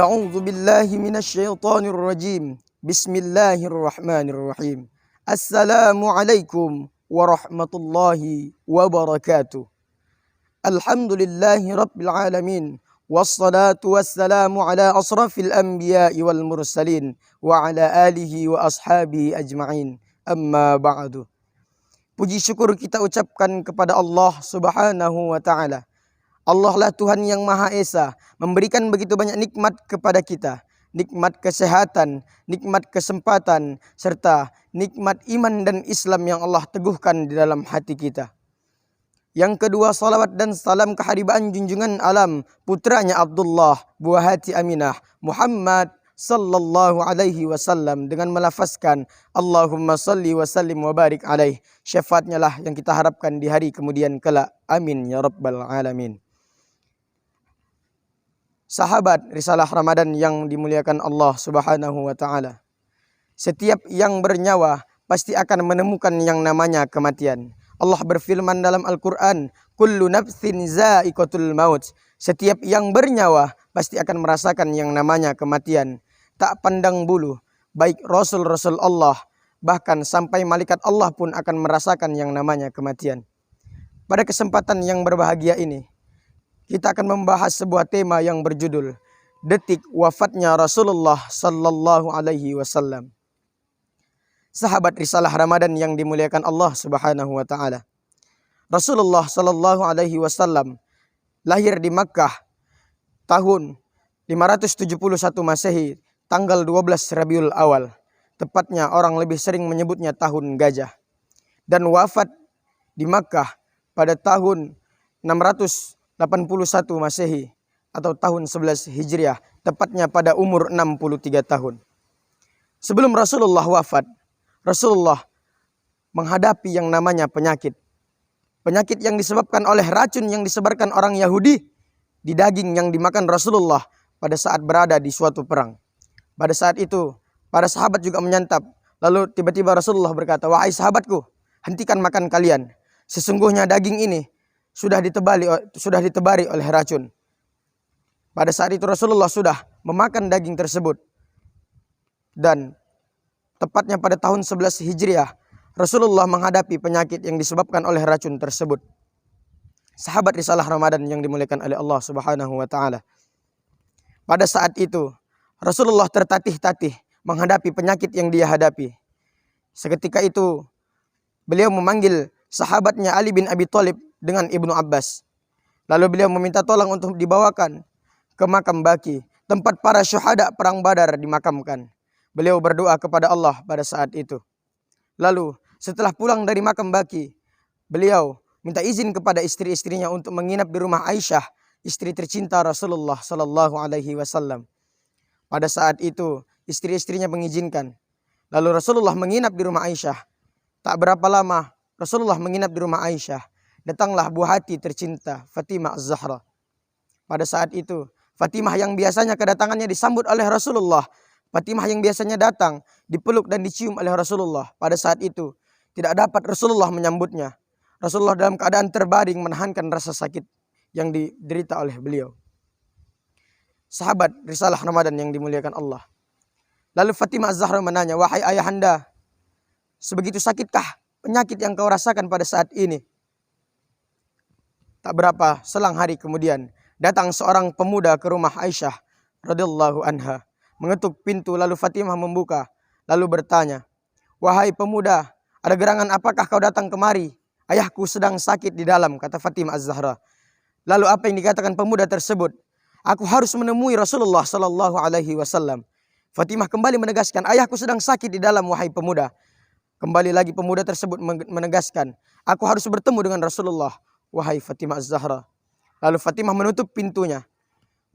A'udzu billahi minasyaitonir rajim. Bismillahirrahmanirrahim. Assalamualaikum warahmatullahi wabarakatuh. Alhamdulillahi rabbil alamin. Wassalatu wassalamu ala asrafil anbiya'i wal mursalin wa ala alihi wa ashabihi ajma'in. Amma ba'du. Puji syukur kita ucapkan kepada Allah Subhanahu wa ta'ala. Allah lah Tuhan yang Maha Esa, memberikan begitu banyak nikmat kepada kita. Nikmat kesehatan, nikmat kesempatan, serta nikmat iman dan Islam yang Allah teguhkan di dalam hati kita. Yang kedua, salawat dan salam keharibaan junjungan alam, putranya Abdullah, buah hati Aminah, Muhammad sallallahu alaihi wasallam, dengan melafazkan Allahumma salli wa sallim wa barik alaih. Syafaatnya lah yang kita harapkan di hari kemudian kelak. Amin ya rabbal alamin. Sahabat Risalah Ramadan yang dimuliakan Allah Subhanahu wa ta'ala. Setiap yang bernyawa pasti akan menemukan yang namanya kematian. Allah berfirman dalam Al-Quran, Kullu nafsin za'iqatul maut. Setiap yang bernyawa pasti akan merasakan yang namanya kematian. Tak pandang bulu, baik Rasul-Rasul Allah, bahkan sampai malaikat Allah pun akan merasakan yang namanya kematian. Pada kesempatan yang berbahagia ini, kita akan membahas sebuah tema yang berjudul Detik Wafatnya Rasulullah sallallahu alaihi wasallam. Sahabat Risalah Ramadan yang dimuliakan Allah Subhanahu wa taala. Rasulullah sallallahu alaihi wasallam lahir di Makkah tahun 571 Masehi, tanggal 12 Rabiul Awal. Tepatnya orang lebih sering menyebutnya tahun gajah. Dan wafat di Makkah pada tahun 681 Masehi atau tahun 11 Hijriah, tepatnya pada umur 63 tahun. Sebelum Rasulullah wafat, Rasulullah menghadapi yang namanya penyakit. Penyakit yang disebabkan oleh racun yang disebarkan orang Yahudi di daging yang dimakan Rasulullah pada saat berada di suatu perang. Pada saat itu, para sahabat juga menyantap. Lalu tiba-tiba Rasulullah berkata, "Wahai sahabatku, hentikan makan kalian. Sesungguhnya daging ini sudah ditebari oleh racun." Pada saat itu Rasulullah sudah memakan daging tersebut. Dan tepatnya pada tahun 11 Hijriah, Rasulullah menghadapi penyakit yang disebabkan oleh racun tersebut. Sahabat Risalah Ramadan yang dimuliakan oleh Allah Subhanahu wa taala. Pada saat itu Rasulullah tertatih-tatih menghadapi penyakit yang dia hadapi. Seketika itu beliau memanggil sahabatnya Ali bin Abi Thalib dengan Ibnu Abbas. Lalu beliau meminta tolong untuk dibawakan ke makam Baqi, tempat para syuhada perang Badar dimakamkan. Beliau berdoa kepada Allah pada saat itu. Lalu setelah pulang dari makam Baqi, beliau minta izin kepada istri-istrinya untuk menginap di rumah Aisyah, istri tercinta Rasulullah sallallahu alaihi wasallam. Pada saat itu istri-istrinya mengizinkan. Lalu Rasulullah menginap di rumah Aisyah. Tak berapa lama Rasulullah menginap di rumah Aisyah. Datanglah buah hati tercinta Fatimah Az-Zahra. Pada saat itu Fatimah yang biasanya kedatangannya disambut oleh Rasulullah, Fatimah yang biasanya datang dipeluk dan dicium oleh Rasulullah, pada saat itu tidak dapat Rasulullah menyambutnya. Rasulullah dalam keadaan terbaring menahankan rasa sakit yang diderita oleh beliau. Sahabat Risalah Ramadan yang dimuliakan Allah. Lalu Fatimah Az-Zahra menanya, "Wahai ayahanda, sebegitu sakitkah penyakit yang kau rasakan pada saat ini?" Tak berapa selang hari kemudian datang seorang pemuda ke rumah Aisyah radhiyallahu anha, mengetuk pintu. Lalu Fatimah membuka lalu bertanya, "Wahai pemuda, ada gerangan apakah kau datang kemari? Ayahku sedang sakit di dalam," kata Fatimah Az-Zahra. Lalu apa yang dikatakan pemuda tersebut? "Aku harus menemui Rasulullah sallallahu alaihi wasallam." Fatimah kembali menegaskan, "Ayahku sedang sakit di dalam, wahai pemuda." Kembali lagi pemuda tersebut menegaskan, "Aku harus bertemu dengan Rasulullah, wahai Fatimah Az-Zahra." Lalu Fatimah menutup pintunya,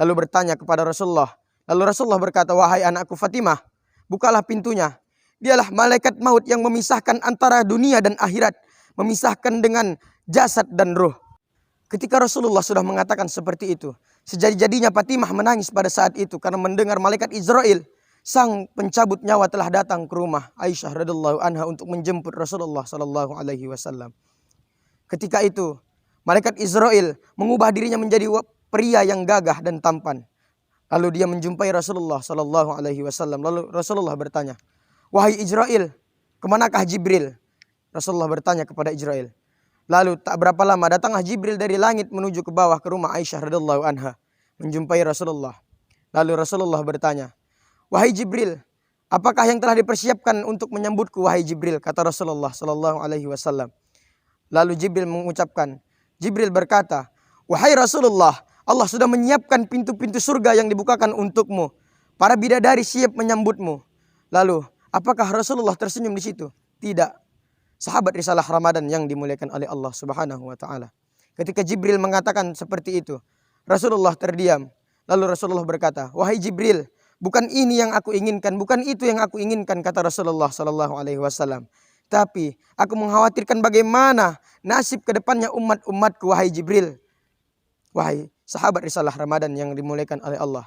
lalu bertanya kepada Rasulullah. Lalu Rasulullah berkata, "Wahai anakku Fatimah, bukalah pintunya. Dialah malaikat maut yang memisahkan antara dunia dan akhirat, memisahkan dengan jasad dan ruh." Ketika Rasulullah sudah mengatakan seperti itu, sejadi-jadinya Fatimah menangis pada saat itu karena mendengar malaikat Israel, sang pencabut nyawa, telah datang ke rumah Aisyah radhiyallahu anha untuk menjemput Rasulullah sallallahu alaihi wasallam. Ketika itu malaikat Israel mengubah dirinya menjadi pria yang gagah dan tampan. Lalu dia menjumpai Rasulullah Sallallahu Alaihi Wasallam. Lalu Rasulullah bertanya, wahai Israel, kemanakah Jibril? Rasulullah bertanya kepada Israel. Lalu tak berapa lama datanglah Jibril dari langit menuju ke bawah ke rumah Aisyah radhiyallahu anha, menjumpai Rasulullah. Lalu Rasulullah bertanya, wahai Jibril, apakah yang telah dipersiapkan untuk menyambutku wahai Jibril? Kata Rasulullah Sallallahu Alaihi Wasallam. Lalu Jibril berkata, wahai Rasulullah, Allah sudah menyiapkan pintu-pintu surga yang dibukakan untukmu. Para bidadari siap menyambutmu. Lalu, apakah Rasulullah tersenyum di situ? Tidak. Sahabat Risalah Ramadan yang dimuliakan oleh Allah Subhanahu wa taala. Ketika Jibril mengatakan seperti itu, Rasulullah terdiam. Lalu Rasulullah berkata, wahai Jibril, bukan ini yang aku inginkan, bukan itu yang aku inginkan, kata Rasulullah sallallahu alaihi wasallam. Tapi aku mengkhawatirkan bagaimana nasib kedepannya umat-umatku, wahai Jibril. Wahai sahabat Risalah Ramadan yang dimuliakan oleh Allah.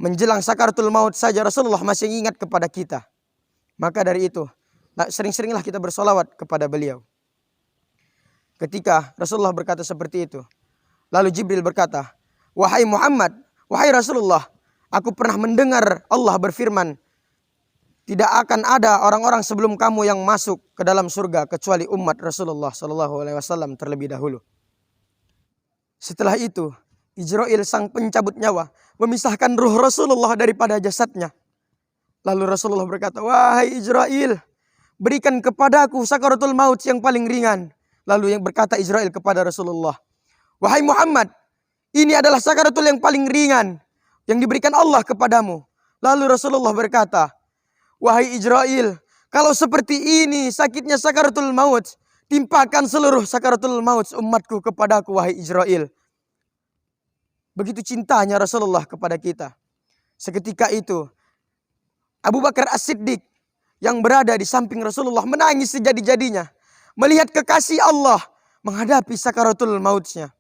Menjelang sakaratul maut saja Rasulullah masih ingat kepada kita. Maka dari itu, sering-seringlah kita bersolawat kepada beliau. Ketika Rasulullah berkata seperti itu, lalu Jibril berkata, wahai Muhammad, wahai Rasulullah, aku pernah mendengar Allah berfirman, tidak akan ada orang-orang sebelum kamu yang masuk ke dalam surga kecuali umat Rasulullah SAW terlebih dahulu. Setelah itu, Israel sang pencabut nyawa memisahkan ruh Rasulullah daripada jasadnya. Lalu Rasulullah berkata, wahai Israel, berikan kepadaku sakaratul maut yang paling ringan. Lalu yang berkata Israel kepada Rasulullah, wahai Muhammad, ini adalah sakaratul yang paling ringan yang diberikan Allah kepadamu. Lalu Rasulullah berkata, wahai Israel, kalau seperti ini sakitnya sakaratul maut, timpakan seluruh sakaratul maut umatku kepadaku, wahai Israel. Begitu cintanya Rasulullah kepada kita. Seketika itu, Abu Bakar As-Siddiq yang berada di samping Rasulullah menangis sejadi-jadinya. Melihat kekasih Allah menghadapi sakaratul mautnya.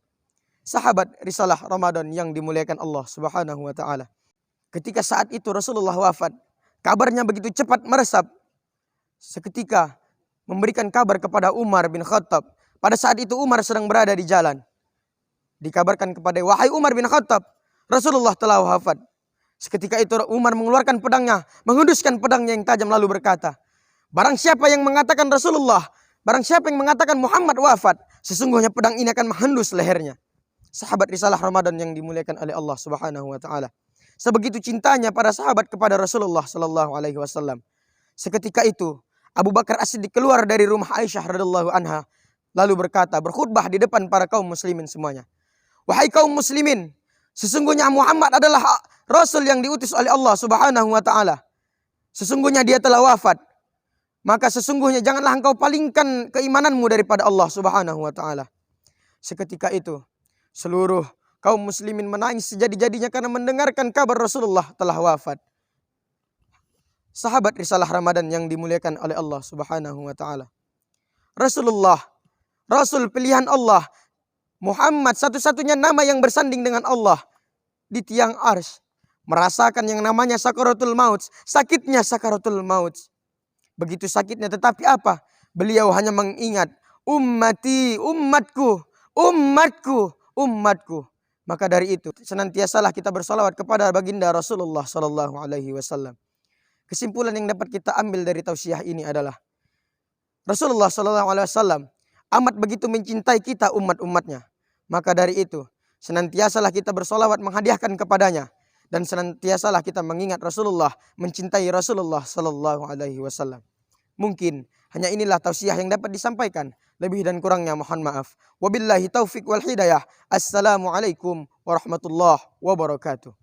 Sahabat Risalah Ramadan yang dimuliakan Allah Subhanahu wa taala. Ketika saat itu Rasulullah wafat, kabarnya begitu cepat meresap. Seketika memberikan kabar kepada Umar bin Khattab. Pada saat itu Umar sedang berada di jalan. Dikabarkan kepada, wahai Umar bin Khattab, Rasulullah telah wafat. Seketika itu Umar mengeluarkan pedangnya, menghunduskan pedangnya yang tajam lalu berkata, barang siapa yang mengatakan Rasulullah, barang siapa yang mengatakan Muhammad wafat, sesungguhnya pedang ini akan menghendus lehernya. Sahabat Risalah Ramadan yang dimuliakan oleh Allah Subhanahu wa taala. Sebegitu cintanya para sahabat kepada Rasulullah sallallahu alaihi wasallam. Seketika itu Abu Bakar As-Siddiq keluar dari rumah Aisyah radhiyallahu anha lalu berkata, berkhutbah di depan para kaum muslimin semuanya. Wahai kaum muslimin, sesungguhnya Muhammad adalah Rasul yang diutus oleh Allah Subhanahu wa taala. Sesungguhnya dia telah wafat. Maka sesungguhnya janganlah engkau palingkan keimananmu daripada Allah Subhanahu wa taala. Seketika itu seluruh kaum muslimin menangis sejadi-jadinya karena mendengarkan kabar Rasulullah telah wafat. Sahabat Risalah Ramadan yang dimuliakan oleh Allah Subhanahu wa taala. Rasulullah, Rasul pilihan Allah, Muhammad satu-satunya nama yang bersanding dengan Allah di tiang arsy, merasakan yang namanya sakaratul maut, sakitnya sakaratul maut. Begitu sakitnya, tetapi apa? Beliau hanya mengingat, ummati, umatku, umatku, umatku. Maka dari itu senantiasalah kita bersalawat kepada baginda Rasulullah sallallahu alaihi wasallam. Kesimpulan yang dapat kita ambil dari tausiah ini adalah Rasulullah sallallahu alaihi wasallam amat begitu mencintai kita umat-umatnya. Maka dari itu senantiasalah kita bersolawat menghadiahkan kepadanya. Dan senantiasalah kita mengingat Rasulullah, mencintai Rasulullah sallallahu alaihi wasallam. Mungkin hanya inilah tausiah yang dapat disampaikan. Lebih dan kurangnya mohon maaf. Wabillahi taufik wal hidayah. Assalamualaikum warahmatullahi wabarakatuh.